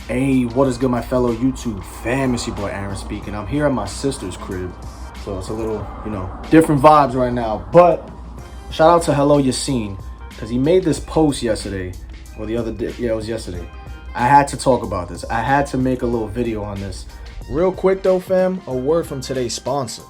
Hey, what is good, my fellow YouTube fam? It's your boy Aaron speaking. I'm here at my sister's crib, so it's a little, different vibes right now. But shout out to Hello Yassine, because he made this post yesterday, or the other day. Yeah, it was yesterday. I had to talk about this. I had to make a little video on this. Real quick though, fam, a word from today's sponsor.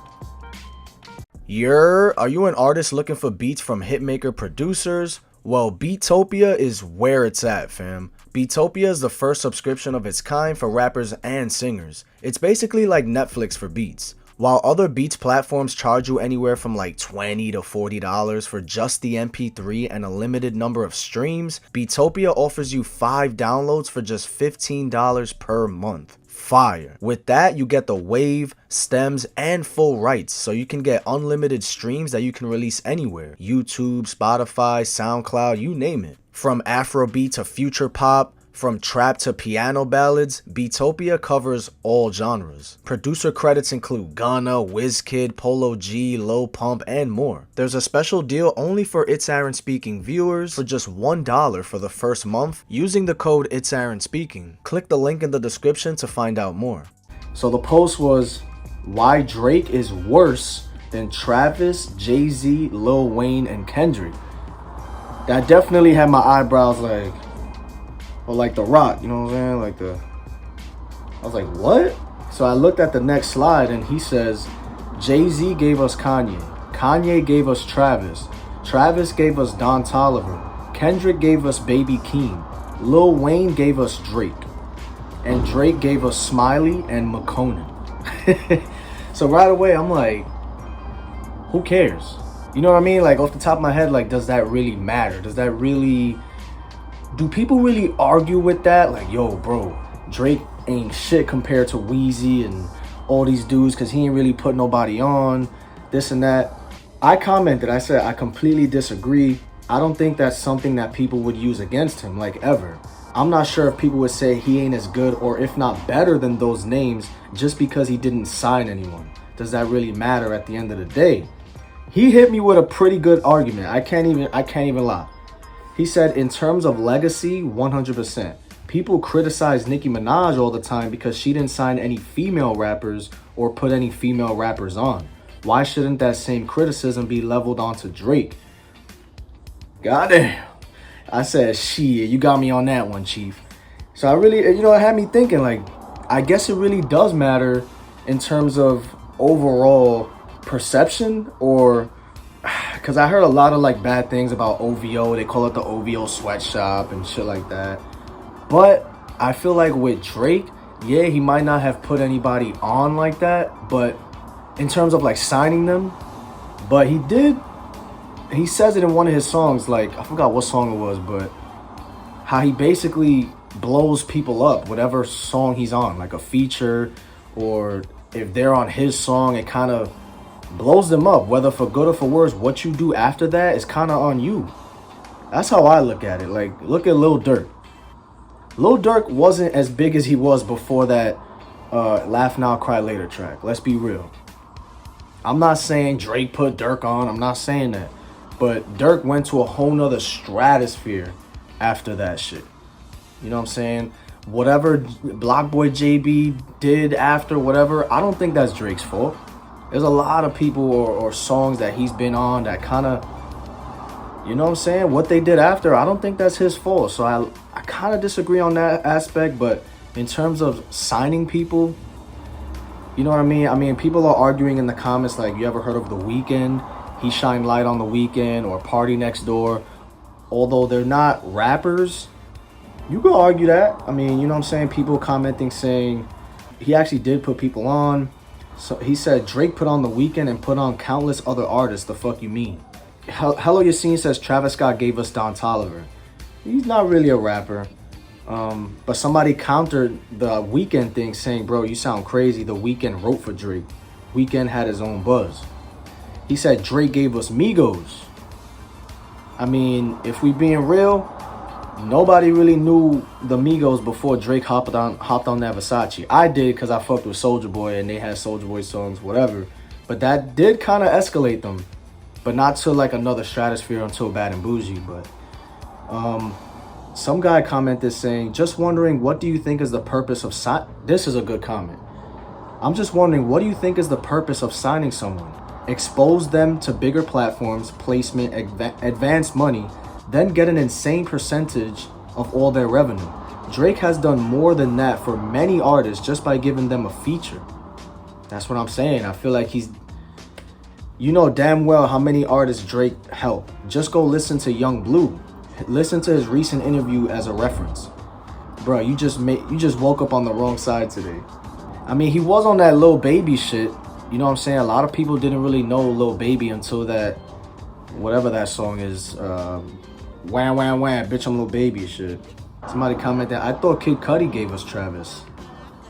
Are you an artist looking for beats from hitmaker producers? Well, Beatopia is where it's at, fam. Beatopia is the first subscription of its kind for rappers and singers. It's basically like Netflix for beats. While other beats platforms charge you anywhere from like $20 to $40 for just the MP3 and a limited number of streams, Beatopia offers you 5 downloads for just $15 per month. Fire. With that, you get the wave, stems, and full rights, so you can get unlimited streams that you can release anywhere. YouTube, Spotify, SoundCloud, you name it. From Afrobeat to future pop, from trap to piano ballads, Beatopia covers all genres. Producer credits include Gunna, Wizkid, Polo G, Lil Pump, and more. There's a special deal only for It's Aaron Speaking viewers for just $1 for the first month using the code It's Aaron Speaking. Click the link in the description to find out more. So the post was, why Drake is worse than Travis, Jay-Z, Lil Wayne, and Kendrick. That definitely had my eyebrows like The Rock, you know what I'm saying? I was like, what? So I looked at the next slide and he says, Jay-Z gave us Kanye. Kanye gave us Travis. Travis gave us Don Toliver. Kendrick gave us Baby Keem. Lil Wayne gave us Drake. And Drake gave us Smiley and McConan. So right away, I'm like, who cares? You know what I mean? Like, off the top of my head, like, does that really matter? Do people really argue with that? Like, yo, bro, Drake ain't shit compared to Weezy and all these dudes because he ain't really put nobody on, this and that. I commented, I said, I completely disagree. I don't think that's something that people would use against him, like, ever. I'm not sure if people would say he ain't as good or if not better than those names just because he didn't sign anyone. Does that really matter at the end of the day? He hit me with a pretty good argument. I can't even lie. He said, in terms of legacy, 100%. People criticize Nicki Minaj all the time because she didn't sign any female rappers or put any female rappers on. Why shouldn't that same criticism be leveled onto Drake? Goddamn. I said, shit, you got me on that one, Chief. So I really, it had me thinking, like, I guess it really does matter in terms of overall perception, or because I heard a lot of like bad things about OVO. They call it the OVO sweatshop and shit like that. But I feel like with Drake, yeah, he might not have put anybody on like that, but in terms of like signing them, but he did. He says it in one of his songs, like, I forgot what song it was, but how he basically blows people up, whatever song he's on, like a feature, or if they're on his song, it kind of blows them up, whether for good or for worse. What you do after that is kind of on you. That's how I look at it. Like, look at Lil Durk. Lil Durk wasn't as big as he was before that Laugh Now, Cry Later track. Let's be real. I'm not saying Drake put Durk on. I'm not saying that. But Durk went to a whole nother stratosphere after that shit. You know what I'm saying? Whatever Block Boy JB did after whatever, I don't think that's Drake's fault. There's a lot of people or songs that he's been on that kind of, you know what I'm saying? What they did after, I don't think that's his fault. So I kind of disagree on that aspect. But in terms of signing people, you know what I mean? I mean, people are arguing in the comments like, you ever heard of The Weeknd? He shined light on The Weeknd, or Party Next Door. Although they're not rappers, you could argue that. I mean, you know what I'm saying? People commenting saying he actually did put people on. So he said Drake put on The Weeknd and put on countless other artists. The fuck you mean? Hello Yassine says Travis Scott gave us Don Toliver. He's not really a rapper. But somebody countered the Weeknd thing saying, bro, you sound crazy. The Weeknd wrote for Drake. Weeknd had his own buzz. He said Drake gave us Migos. I mean, if we being real, nobody really knew the Migos before Drake hopped on that Versace. I did because I fucked with Soulja Boy and they had Soulja Boy songs, whatever. But that did kind of escalate them. But not to like another stratosphere until Bad and Bougie. But some guy commented saying, just wondering, what do you think is the purpose of this is a good comment. I'm just wondering, what do you think is the purpose of signing someone? Expose them to bigger platforms, placement, advance money, then get an insane percentage of all their revenue. Drake has done more than that for many artists just by giving them a feature. That's what I'm saying. I feel like he's... You know damn well how many artists Drake helped. Just go listen to Young Blue. Listen to his recent interview as a reference. Bro, you just woke up on the wrong side today. I mean, he was on that Lil Baby shit. You know what I'm saying? A lot of people didn't really know Lil Baby until that, whatever that song is, wham, wham, wham, bitch, I'm Lil Baby shit. Somebody commented, I thought Kid Cudi gave us Travis.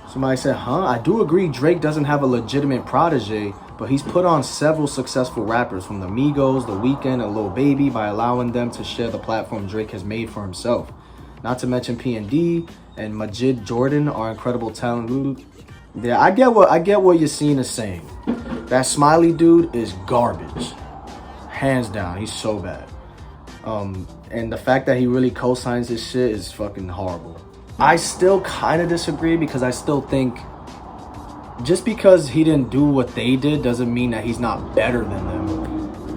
Somebody said, huh? I do agree Drake doesn't have a legitimate protege, but he's put on several successful rappers from the Migos, The Weeknd, and Lil Baby by allowing them to share the platform Drake has made for himself. Not to mention P&D and Majid Jordan are incredible talent. Yeah, I get what you're seeing is saying. That Smiley dude is garbage. Hands down, he's so bad. And the fact that he really co-signs this shit is fucking horrible. I still kind of disagree because I still think just because he didn't do what they did doesn't mean that he's not better than them.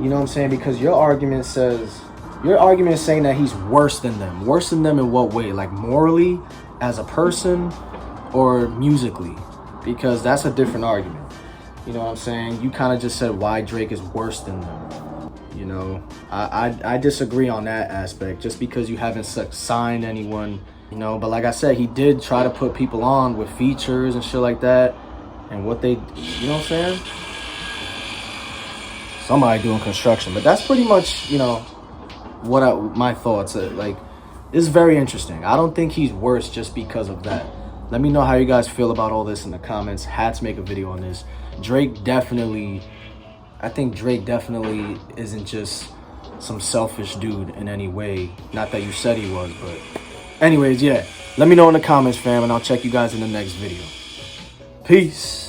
You know what I'm saying? Because your argument is saying that he's worse than them. Worse than them in what way? Like morally, as a person, or musically? Because that's a different argument. You know what I'm saying? You kind of just said why Drake is worse than them. You know, I disagree on that aspect. Just because you haven't signed anyone, you know. But like I said, he did try to put people on with features and shit like that. And what they, you know what I'm saying? Somebody doing construction. But that's pretty much, you know, my thoughts. Like, it's very interesting. I don't think he's worse just because of that. Let me know how you guys feel about all this in the comments. Had to make a video on this. I think Drake definitely isn't just some selfish dude in any way. Not that you said he was, but anyways, yeah. Let me know in the comments, fam, and I'll check you guys in the next video. Peace.